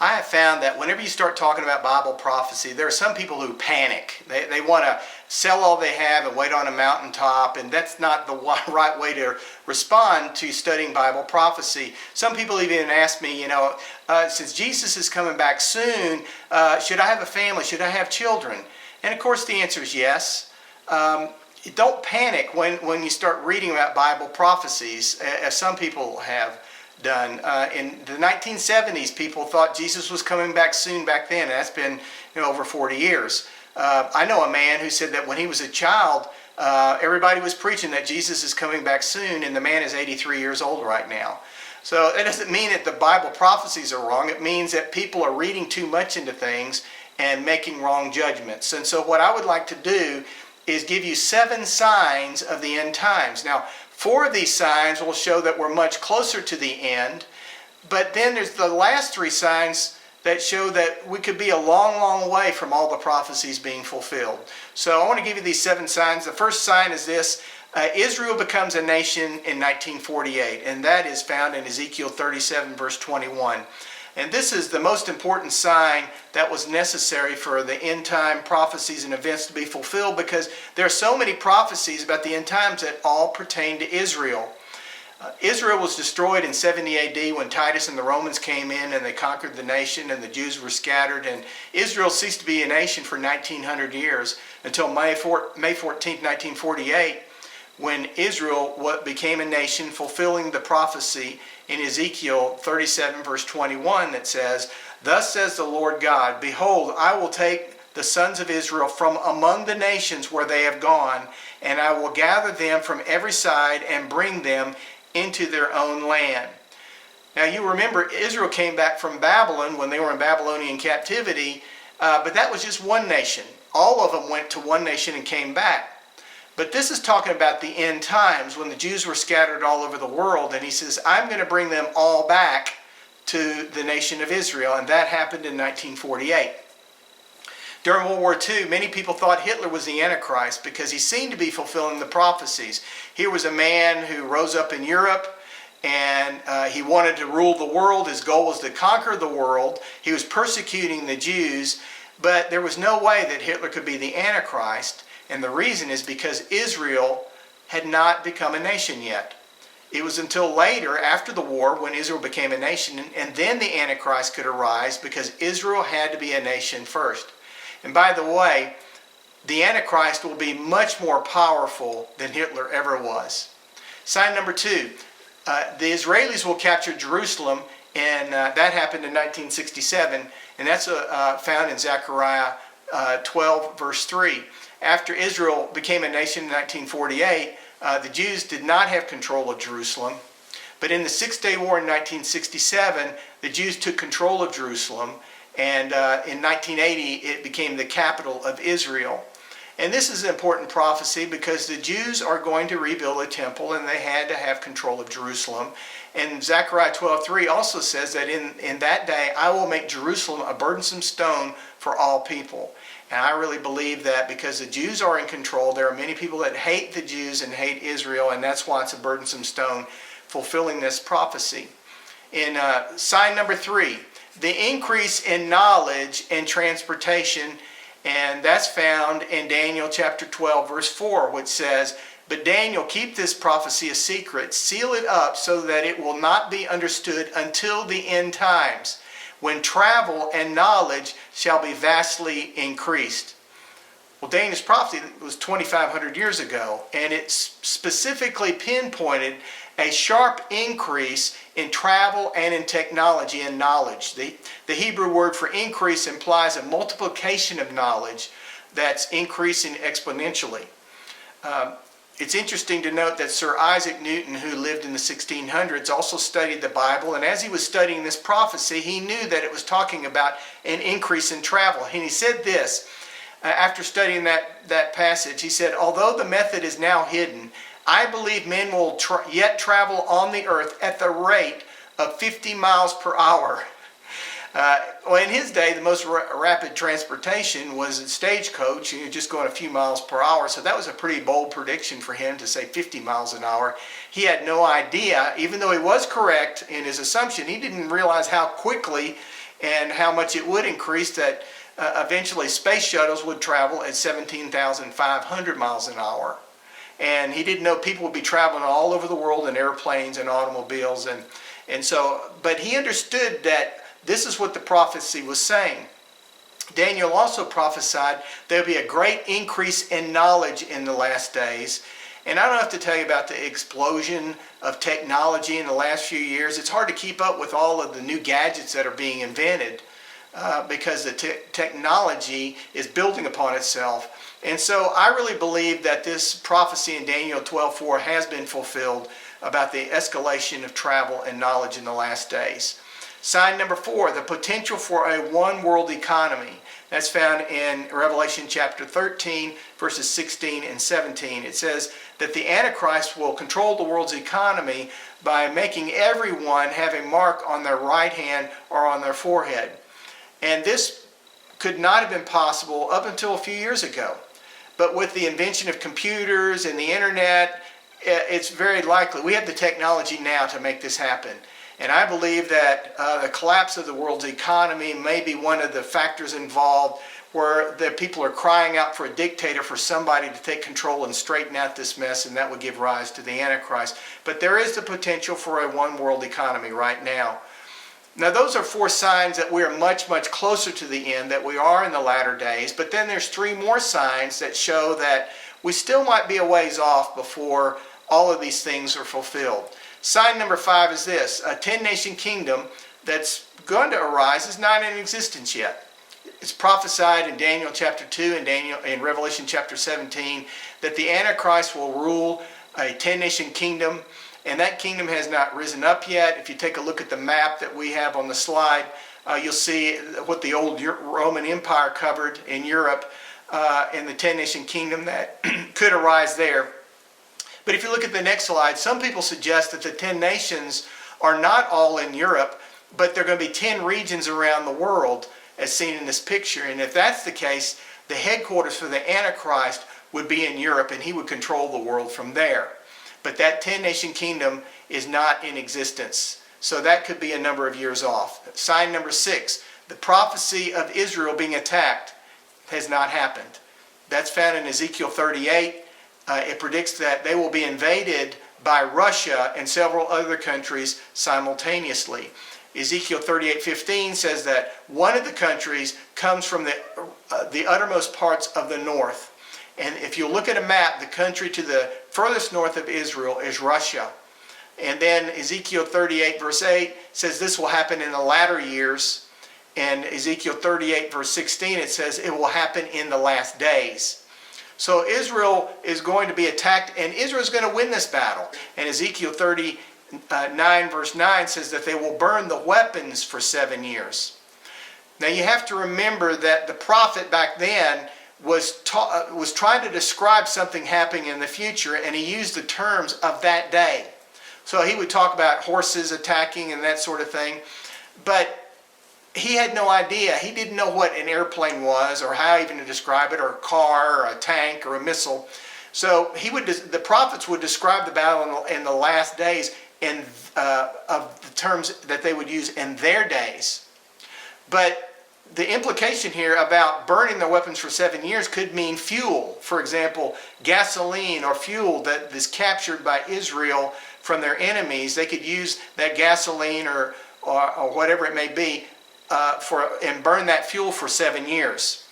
I have found that whenever you start talking about Bible prophecy, there are some people who panic. They want to sell all they have and wait on a mountaintop, and that's not the right way to respond to studying Bible prophecy. Some people even ask me, since Jesus is coming back soon, should I have a family? Should I have children? And of course the answer is yes. Don't panic when you start reading about Bible prophecies, as some people have done. In the 1970s, people thought Jesus was coming back soon back then, and that's been over 40 years. I know a man who said that when he was a child, everybody was preaching that Jesus is coming back soon, and the man is 83 years old right now. So that doesn't mean that the Bible prophecies are wrong. It means that people are reading too much into things and making wrong judgments. And so what I would like to do is give you 7 signs of the end times. Now, 4 of these signs will show that we're much closer to the end, but then there's the last 3 signs that show that we could be a long, long way from all the prophecies being fulfilled. So I want to give you these 7 signs. The first sign is this: Israel becomes a nation in 1948, and that is found in Ezekiel 37, verse 21. And this is the most important sign that was necessary for the end time prophecies and events to be fulfilled, because there are so many prophecies about the end times that all pertain to Israel. Israel was destroyed in 70 AD when Titus and the Romans came in and they conquered the nation, and the Jews were scattered, and Israel ceased to be a nation for 1900 years until May 14, 1948, when Israel became a nation, fulfilling the prophecy in Ezekiel 37 verse 21 that says, "Thus says the Lord God, behold, I will take the sons of Israel from among the nations where they have gone, and I will gather them from every side and bring them into their own land." Now you remember Israel came back from Babylon when they were in Babylonian captivity, but that was just one nation. All of them went to one nation and came back. But this is talking about the end times when the Jews were scattered all over the world, and he says, I'm going to bring them all back to the nation of Israel, and that happened in 1948. During World War II, many people thought Hitler was the Antichrist because he seemed to be fulfilling the prophecies. Here was a man who rose up in Europe, and he wanted to rule the world. His goal was to conquer the world. He was persecuting the Jews, but there was no way that Hitler could be the Antichrist. And the reason is because Israel had not become a nation yet. It was until later, after the war, when Israel became a nation, and then the Antichrist could arise, because Israel had to be a nation first. And by the way, the Antichrist will be much more powerful than Hitler ever was. Sign number 2, the Israelis will capture Jerusalem, and that happened in 1967, and that's found in Zechariah 12, verse 3. After Israel became a nation in 1948, the Jews did not have control of Jerusalem. But in the Six-Day War in 1967, the Jews took control of Jerusalem, and in 1980 it became the capital of Israel. And this is an important prophecy because the Jews are going to rebuild a temple, and they had to have control of Jerusalem. And Zechariah 12:3 also says that in that day I will make Jerusalem a burdensome stone for all people. And I really believe that because the Jews are in control, there are many people that hate the Jews and hate Israel, and that's why it's a burdensome stone, fulfilling this prophecy. In sign number 3, the increase in knowledge and transportation, and that's found in Daniel chapter 12, verse 4, which says, "But Daniel, keep this prophecy a secret, seal it up so that it will not be understood until the end times, when travel and knowledge shall be vastly increased." Well, Daniel's prophecy was 2,500 years ago, and it specifically pinpointed a sharp increase in travel and in technology and knowledge. The Hebrew word for increase implies a multiplication of knowledge that's increasing exponentially. It's interesting to note that Sir Isaac Newton, who lived in the 1600s, also studied the Bible, and as he was studying this prophecy, he knew that it was talking about an increase in travel. And he said this, after studying that passage, he said, "Although the method is now hidden, I believe men will yet travel on the earth at the rate of 50 miles per hour. Well, in his day, the most rapid transportation was a stagecoach, just going a few miles per hour. So that was a pretty bold prediction for him to say 50 miles an hour. He had no idea, even though he was correct in his assumption, he didn't realize how quickly and how much it would increase, that eventually space shuttles would travel at 17,500 miles an hour. And he didn't know people would be traveling all over the world in airplanes and automobiles. But he understood that this is what the prophecy was saying. Daniel also prophesied there would be a great increase in knowledge in the last days. And I don't have to tell you about the explosion of technology in the last few years. It's hard to keep up with all of the new gadgets that are being invented because the technology is building upon itself. And so I really believe that this prophecy in Daniel 12:4 has been fulfilled about the escalation of travel and knowledge in the last days. Sign number 4, the potential for a one-world economy. That's found in Revelation chapter 13, verses 16 and 17. It says that the Antichrist will control the world's economy by making everyone have a mark on their right hand or on their forehead. And this could not have been possible up until a few years ago. But with the invention of computers and the internet, it's very likely. We have the technology now to make this happen. And I believe that the collapse of the world's economy may be one of the factors involved, where the people are crying out for a dictator, for somebody to take control and straighten out this mess, and that would give rise to the Antichrist. But there is the potential for a one-world economy right now. Now, those are 4 signs that we are much, much closer to the end, that we are in the latter days. But then there's 3 more signs that show that we still might be a ways off before all of these things are fulfilled. Sign number 5 is this: a 10-nation kingdom that's going to arise is not in existence yet. It's prophesied in Daniel chapter 2 and in Revelation chapter 17 that the Antichrist will rule a 10-nation kingdom, and that kingdom has not risen up yet. If you take a look at the map that we have on the slide, you'll see what the old Roman Empire covered in Europe, and the 10-nation kingdom that could arise there. But if you look at the next slide, some people suggest that the 10 nations are not all in Europe, but they're going to be 10 regions around the world, as seen in this picture. And if that's the case, the headquarters for the Antichrist would be in Europe, and he would control the world from there. But that 10-nation kingdom is not in existence. So that could be a number of years off. Sign number 6, the prophecy of Israel being attacked has not happened. That's found in Ezekiel 38. It predicts that they will be invaded by Russia and several other countries simultaneously. Ezekiel 38:15 says that one of the countries comes from the uttermost parts of the north. And if you look at a map, the country to the furthest north of Israel is Russia. And then Ezekiel 38 verse 8 says this will happen in the latter years. And Ezekiel 38 verse 16, it says it will happen in the last days. So Israel is going to be attacked, and Israel is going to win this battle. And Ezekiel 39 verse 9 says that they will burn the weapons for 7 years. Now you have to remember that the prophet back then was trying to describe something happening in the future, and he used the terms of that day. So he would talk about horses attacking and that sort of thing, but he had no idea. He didn't know what an airplane was, or how even to describe it, or a car, or a tank, or a missile. So the prophets would describe the battle in the last days of the terms that they would use in their days. But the implication here about burning their weapons for 7 years could mean fuel. For example, gasoline or fuel that is captured by Israel from their enemies. They could use that gasoline or whatever it may be and burn that fuel for 7 years.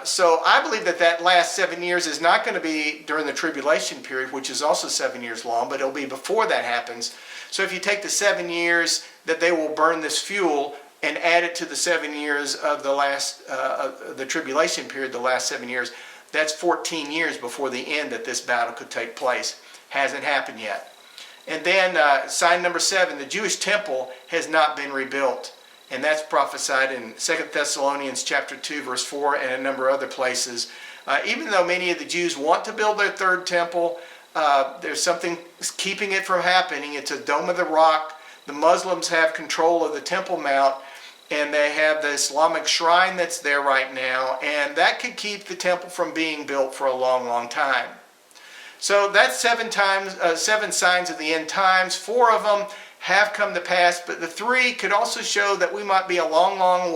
So I believe that last 7 years is not going to be during the tribulation period, which is also 7 years long, but it'll be before that happens. So if you take the 7 years that they will burn this fuel and add it to the 7 years of the tribulation period, the last 7 years, that's 14 years before the end that this battle could take place. Hasn't happened yet. And then sign number 7, the Jewish temple has not been rebuilt. And that's prophesied in 2 Thessalonians chapter 2, verse 4, and a number of other places. Even though many of the Jews want to build their third temple, there's something keeping it from happening. It's a Dome of the Rock. The Muslims have control of the Temple Mount, and they have the Islamic shrine that's there right now, and that could keep the temple from being built for a long, long time. So that's 7 signs of the end times. 4 of them have come to pass, but the 3 could also show that we might be a long, long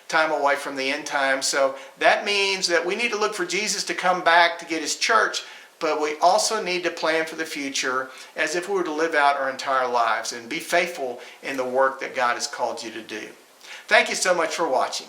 time away from the end time. So that means that we need to look for Jesus to come back to get his church, but we also need to plan for the future as if we were to live out our entire lives and be faithful in the work that God has called you to do. Thank you so much for watching.